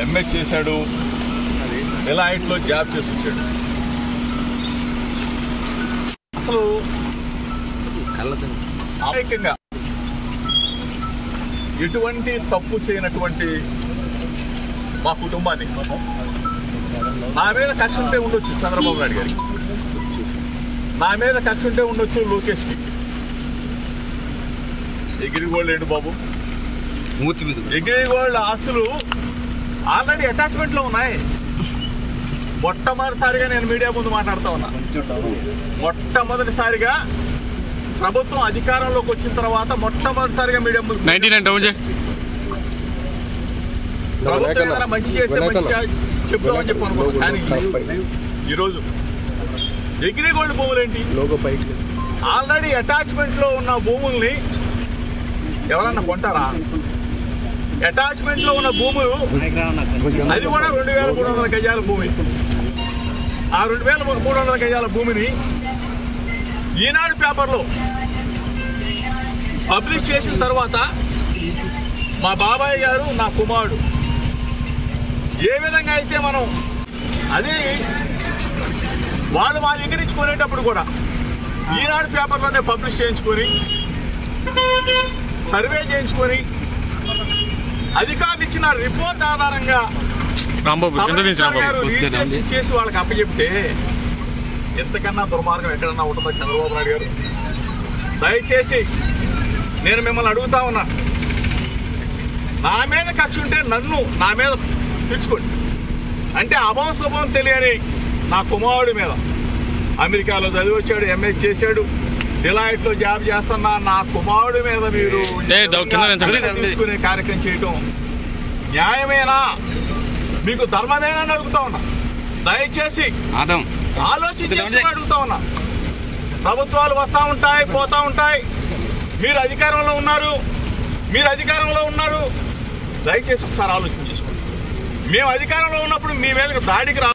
MA చేశాడు, డిలాయిట్లో job చేసి వచ్చాడు. అసలు ఆర్థికంగా ఎటువంటి తప్పు చేయనటువంటి మా కుటుంబాన్ని నా మీద కక్ష ఉంటే ఉండొచ్చు చంద్రబాబు నాయుడు గారికి, నా మీద కక్ష ఉంటే ఉండొచ్చు లోకేష్కి. ఎగిరిగోల్డ్ ఏంటి బాబు, ఎగిరిగోల్డ్ ఆస్తులు ఆల్రెడీ అటాచ్మెంట్లో ఉన్నాయి. మొట్టమొదటిసారిగా నేను మీడియా ముందు మాట్లాడుతూ ఉన్నా. మొట్టమొదటిసారిగా ప్రభుత్వం అధికారంలోకి వచ్చిన తర్వాత మొట్టమొదటిసారిగా మీడియా ముందు ప్రభుత్వం ఏదైనా మంచి చేస్తే మంచి చెప్తామని చెప్పి అనుకున్నాం. కానీ ఈరోజు ఎగిరిగోల్డ్ భూములు ఏంటి, ఆల్రెడీ అటాచ్మెంట్ లో ఉన్న భూముల్ని ఎవరన్నా కొంటారా? అటాచ్మెంట్ లో ఉన్న భూములు అది కూడా 2300 గజాల భూమి. ఆ 2300 గజాల భూమిని ఈనాడు పేపర్లో పబ్లిష్ చేసిన తర్వాత మా బాబాయ్ గారు, నా కుమారుడు ఏ విధంగా అయితే మనం అది వాళ్ళు మా దగ్గర నుంచి కొనేటప్పుడు కూడా ఈనాడు పేపర్లోనే పబ్లిష్ చేయించుకొని సర్వే చేయించుకొని అధికారులు ఇచ్చిన రిపోర్ట్ ఆధారంగా రిజిస్ట్రేషన్ చేసి వాళ్ళకి అప్పచెప్తే ఎంతకన్నా దుర్మార్గం ఎక్కడన్నా ఉంటుందో చంద్రబాబు నాయుడు గారు. దయచేసి నేను మిమ్మల్ని అడుగుతా ఉన్నా, నా మీద కక్ష ఉంటే నన్ను నా మీద తెచ్చుకోండి. అంటే అభం శుభం తెలియని నా కుమారుడి మీద, అమెరికాలో చదివి వచ్చాడు, ఎంఏ చేశాడు, డిలాయిట్లో జాబ్ చేస్తున్నా నా కుమారుడి మీద మీరు తెచ్చుకునే కార్యక్రమం చేయటం న్యాయమేనా? మీకు ధర్మమేనా అని అడుగుతా ఉన్నా. దయచేసి ఆలోచించి అడుగుతా ఉన్నా. ప్రభుత్వాలు వస్తూ ఉంటాయి, పోతా ఉంటాయి. మీరు అధికారంలో ఉన్నారు, దయచేసి ఒకసారి ఆలోచన చేసుకోండి. మేము అధికారంలో ఉన్నప్పుడు మీ మీదకి దాడికి రా